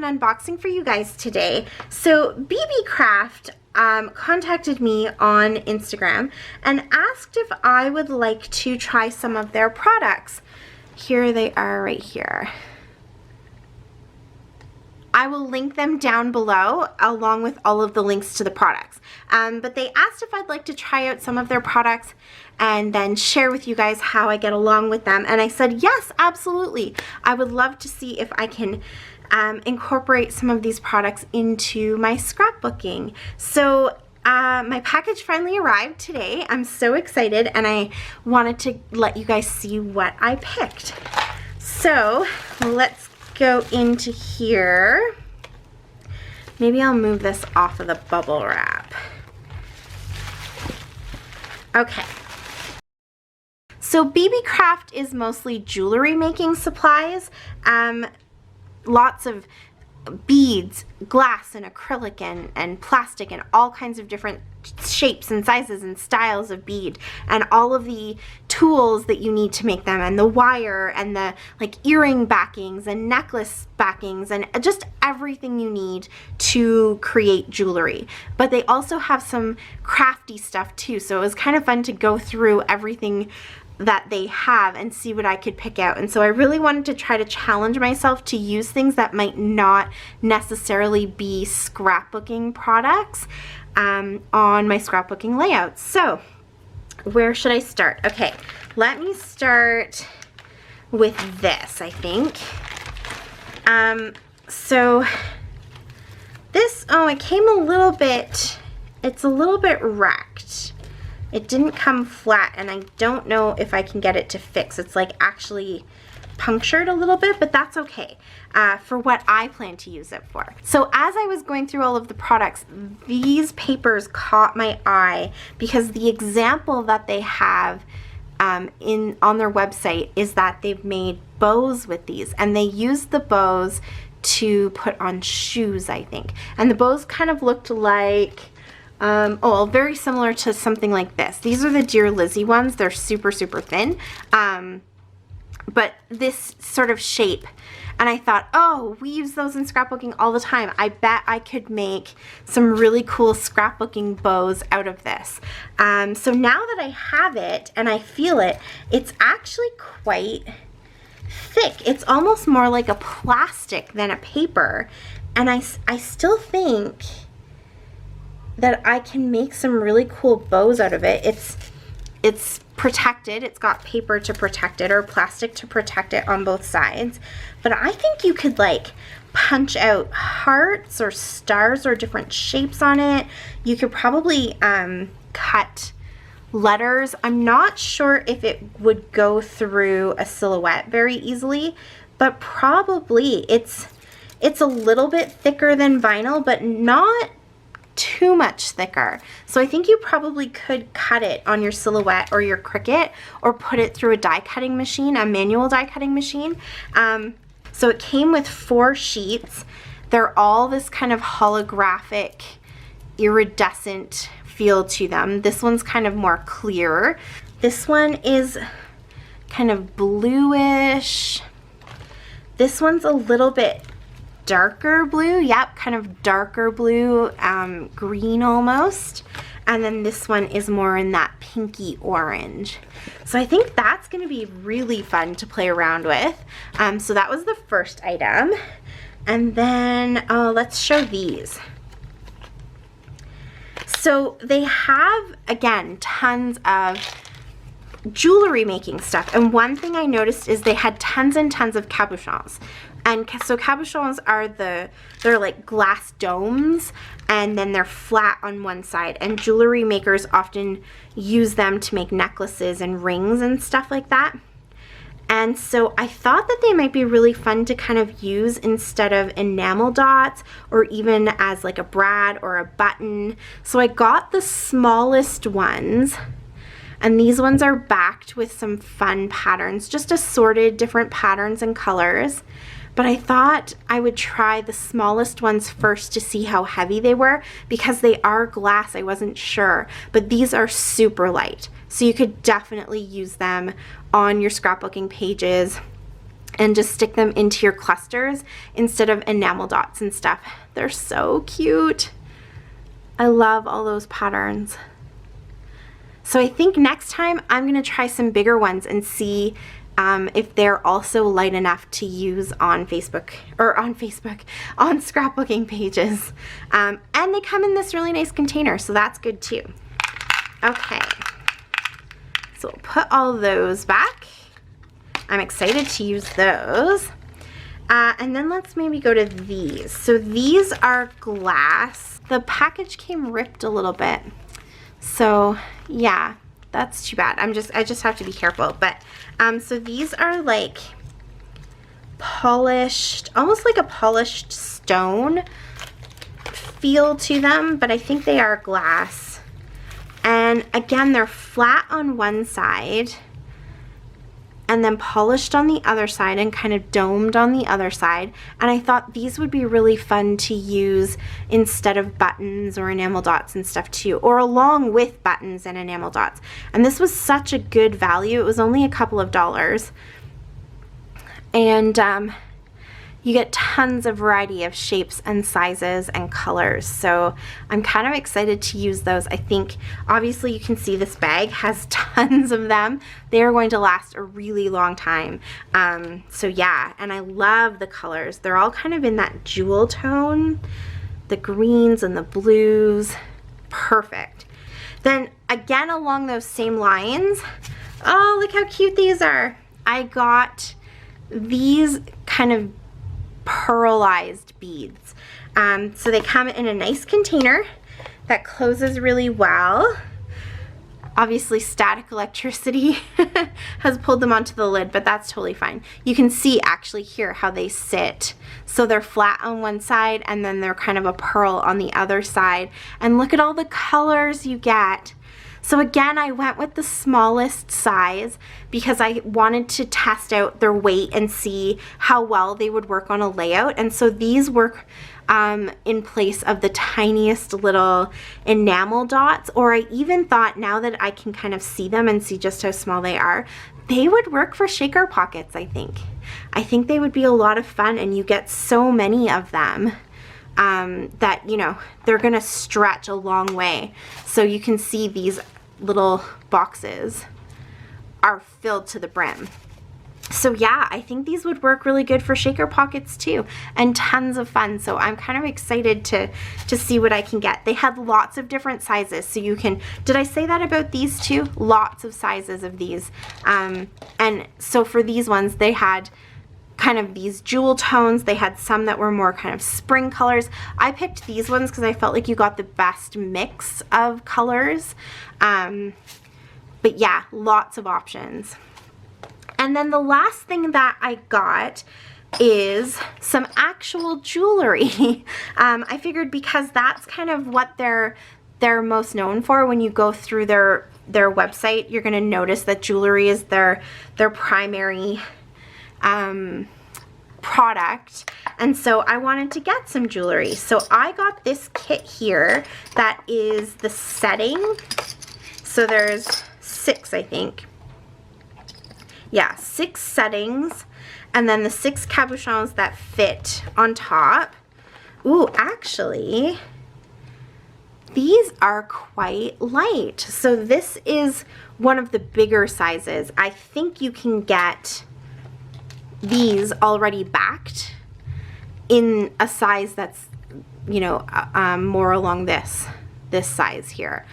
unboxing for you guys today. So Beebeecraft contacted me on Instagram and asked if I would like to try some of their products. Here they are right here. I will link them down below along with all of the links to the products. But they asked if I'd like to try out some of their products and then share with you guys how I get along with them. And I said, yes, absolutely. I would love to see if I can incorporate some of these products into my scrapbooking. So my package finally arrived today. I'm so excited and I wanted to let you guys see what I picked. So let's go into here. Maybe I'll move this off of the bubble wrap. Okay. So Beebeecraft is mostly jewelry making supplies. Lots of beads, glass and acrylic and plastic and all kinds of different shapes and sizes and styles of bead, and all of the tools that you need to make them, and the wire and the like earring backings and necklace backings and just everything you need to create jewelry. But they also have some crafty stuff too, so it was kind of fun to go through everything that they have and see what I could pick out. And so I really wanted to try to challenge myself to use things that might not necessarily be scrapbooking products on my scrapbooking layouts. So where should I start? Okay, let me start with this, I think. So this, oh, it came a little bit, it's a little bit wrecked. It didn't come flat, and I don't know if I can get it to fix. It's like actually punctured a little bit, but that's okay for what I plan to use it for. So as I was going through all of the products, these papers caught my eye because the example that they have on their website is that they've made bows with these, and they use the bows to put on shoes, I think. And the bows kind of looked like very similar to something like this. These are the Dear Lizzie ones. They're super, super thin. But this sort of shape. And I thought, oh, we use those in scrapbooking all the time. I bet I could make some really cool scrapbooking bows out of this. So now that I have it and I feel it, it's actually quite thick. It's almost more like a plastic than a paper. And I still think that I can make some really cool bows out of it. It's protected. It's got paper to protect it or plastic to protect it on both sides. But I think you could like punch out hearts or stars or different shapes on it. You could probably cut letters. I'm not sure if it would go through a silhouette very easily, but probably it's a little bit thicker than vinyl, but not too much thicker. So I think you probably could cut it on your silhouette or your Cricut, or put it through a die cutting machine, a manual die cutting machine. So it came with 4 sheets. They're all this kind of holographic, iridescent feel to them. This one's kind of more clear. This one is kind of bluish. This one's a little bit darker blue, yep, kind of darker blue, green almost. And then this one is more in that pinky orange. So I think that's going to be really fun to play around with. So that was the first item. And then let's show these. So they have, again, tons of jewelry making stuff. And one thing I noticed is they had tons and tons of cabochons. And so cabochons are they're like glass domes, and then they're flat on one side, and jewelry makers often use them to make necklaces and rings and stuff like that. And so I thought that they might be really fun to kind of use instead of enamel dots, or even as like a brad or a button. So I got the smallest ones, and these ones are backed with some fun patterns, just assorted different patterns and colors. But I thought I would try the smallest ones first to see how heavy they were, because they are glass. I wasn't sure, but these are super light. So you could definitely use them on your scrapbooking pages and just stick them into your clusters instead of enamel dots and stuff. They're so cute. I love all those patterns. So I think next time I'm gonna try some bigger ones and see if they're also light enough to use on Facebook, on scrapbooking pages. And they come in this really nice container, so that's good too. Okay, so we'll put all those back. I'm excited to use those. And then let's maybe go to these. So these are glass. The package came ripped a little bit. So yeah, that's too bad. I just have to be careful. But so these are like polished, almost like a polished stone feel to them, but I think they are glass. And again, they're flat on one side and then polished on the other side and kind of domed on the other side. And I thought these would be really fun to use instead of buttons or enamel dots and stuff too, or along with buttons and enamel dots. And this was such a good value. It was only a couple of dollars. And you get tons of variety of shapes and sizes and colors. So I'm kind of excited to use those. I think obviously you can see this bag has tons of them. They are going to last a really long time. So yeah, and I love the colors. They're all kind of in that jewel tone, the greens and the blues. Perfect. Then again, along those same lines, oh, look how cute these are. I got these kind of pearlized beads. So they come in a nice container that closes really well. Obviously static electricity has pulled them onto the lid, but that's totally fine. You can see actually here how they sit. So they're flat on one side and then they're kind of a pearl on the other side. And look at all the colors you get. So again, I went with the smallest size because I wanted to test out their weight and see how well they would work on a layout. And so these work in place of the tiniest little enamel dots, or I even thought, now that I can kind of see them and see just how small they are, they would work for shaker pockets, I think. I think they would be a lot of fun, and you get so many of them. That, you know, they're gonna stretch a long way. So you can see these little boxes are filled to the brim. So yeah, I think these would work really good for shaker pockets too, and tons of fun. So I'm kind of excited to see what I can get. They had lots of different sizes, so you can, did I say that about these too? Lots of sizes of these. And so for these ones, they had kind of these jewel tones. They had some that were more kind of spring colors. I picked these ones because I felt like you got the best mix of colors. But yeah, lots of options. And then the last thing that I got is some actual jewelry. I figured because that's kind of what they're most known for. When you go through their website, you're gonna notice that jewelry is their primary product, and so I wanted to get some jewelry. So I got this kit here that is the setting. So there's 6, I think. Yeah, 6 settings, and then the 6 cabochons that fit on top. Ooh, actually, these are quite light. So this is one of the bigger sizes. I think you can get these already backed in a size that's, you know, more along this size here.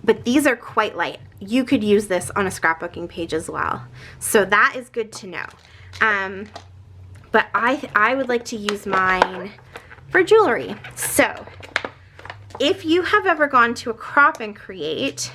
But these are quite light. You could use this on a scrapbooking page as well. So that is good to know. But I would like to use mine for jewelry. So if you have ever gone to a crop and create,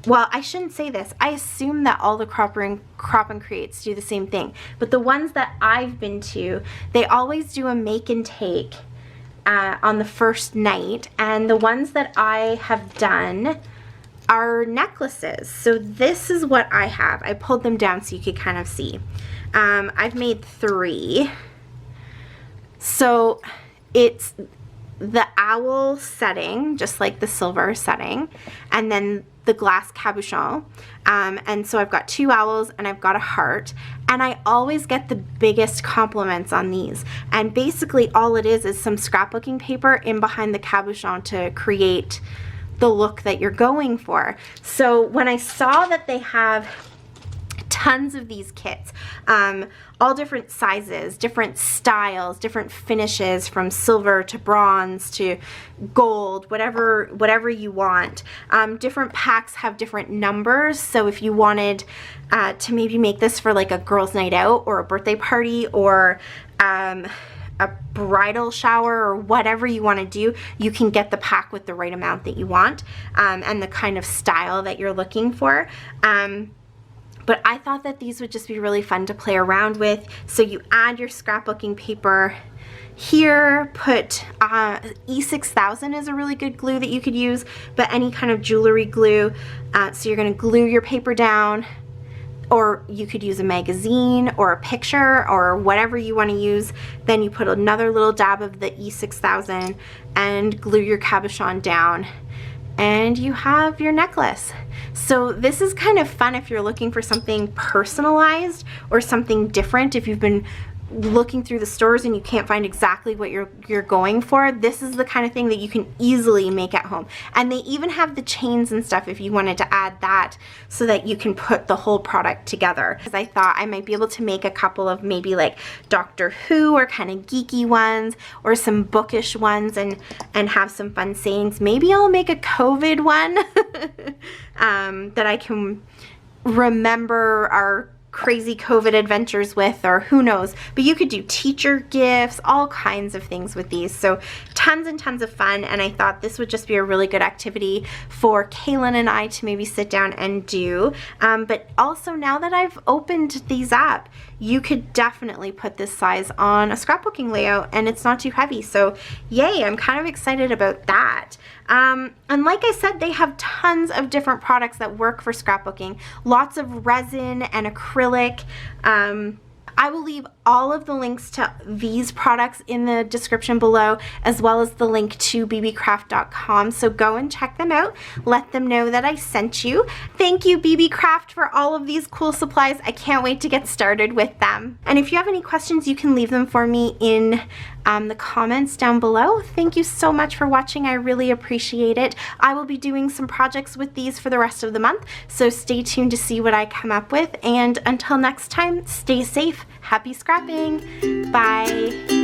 well, I shouldn't say this. I assume that all the crop and creates do the same thing. But the ones that I've been to, they always do a make and take on the first night. And the ones that I have done are necklaces. So this is what I have. I pulled them down so you could kind of see. I've made 3. So it's the owl setting, just like the silver setting, and then the glass cabochon. And so I've got 2 owls and I've got a heart, and I always get the biggest compliments on these. And basically all it is some scrapbooking paper in behind the cabochon to create the look that you're going for. So when I saw that they have tons of these kits, all different sizes, different styles, different finishes, from silver to bronze to gold, whatever you want. Different packs have different numbers, so if you wanted to maybe make this for like a girls' night out or a birthday party or a bridal shower or whatever you want to do, you can get the pack with the right amount that you want, and the kind of style that you're looking for. But I thought that these would just be really fun to play around with. So you add your scrapbooking paper here, put E6000 is a really good glue that you could use, but any kind of jewelry glue. So you're going to glue your paper down, or you could use a magazine or a picture or whatever you want to use. Then you put another little dab of the E6000 and glue your cabochon down, and you have your necklace. So this is kind of fun if you're looking for something personalized or something different. If you've been looking through the stores and you can't find exactly what you're going for, this is the kind of thing that you can easily make at home. And they even have the chains and stuff if you wanted to add that, so that you can put the whole product together. Because I thought I might be able to make a couple of maybe like Doctor Who or kind of geeky ones, or some bookish ones, and have some fun sayings. Maybe I'll make a COVID one that I can remember our crazy COVID adventures with, or who knows. But you could do teacher gifts, all kinds of things with these. So tons and tons of fun, and I thought this would just be a really good activity for Kaylin and I to maybe sit down and do. But also, now that I've opened these up, you could definitely put this size on a scrapbooking layout and it's not too heavy. So yay, I'm kind of excited about that. And like I said, they have tons of different products that work for scrapbooking. Lots of resin and acrylic. I will leave all of the links to these products in the description below, as well as the link to beebeecraft.com. So go and check them out. Let them know that I sent you. Thank you, Beebeecraft, for all of these cool supplies. I can't wait to get started with them. And if you have any questions, you can leave them for me in the comments down below. Thank you so much for watching. I really appreciate it. I will be doing some projects with these for the rest of the month, so stay tuned to see what I come up with. And until next time, stay safe. Happy scrapping. Bye.